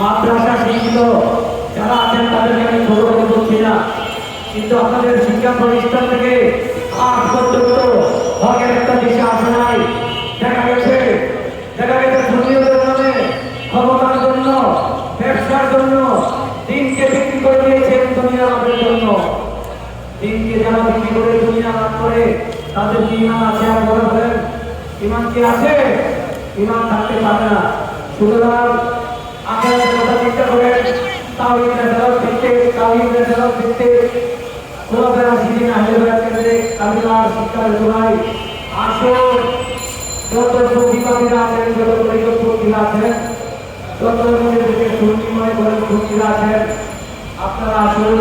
মাদ্রাসা শিক্ষিত যারা আছেন তাদেরকে আমি ছোট করে বলছি না, কিন্তু আপনাদের শিক্ষা প্রতিষ্ঠান থেকে আজ পর্যন্ত হকের একটা দিশা আসে নাই। দেখা গেছে ধর্মীয়দের নামে ক্ষমতার জন্য, ব্যবসার জন্য দিনকে বিক্রি করে দিয়েছেন দুনিয়া লাভের জন্য। দিনকে যারা বিক্রি করে দুনিয়া লাভ করে তাদের কি ইমান আছে? আর বলেন ইমান কি আছে? ইমান থাকতে পারে না। সুতরাং আখেরাতের কথা চিন্তা করেন, তাওহীদের ফেরত দিতে, তাওহীদের ফেরত দিতে খোলাফায়ে রাশিদিন আহলে বাইত কেন্দ্রে কাবিলার শিক্ষার জোড়ায় আসুন। যত সুফিবাদীরা আছেন, যত তরিকতপন্থীরা আছেন, যত নিজেদেরকে সুন্নি মনে করেন সুন্নিরা আছেন, আপনারা আসুন।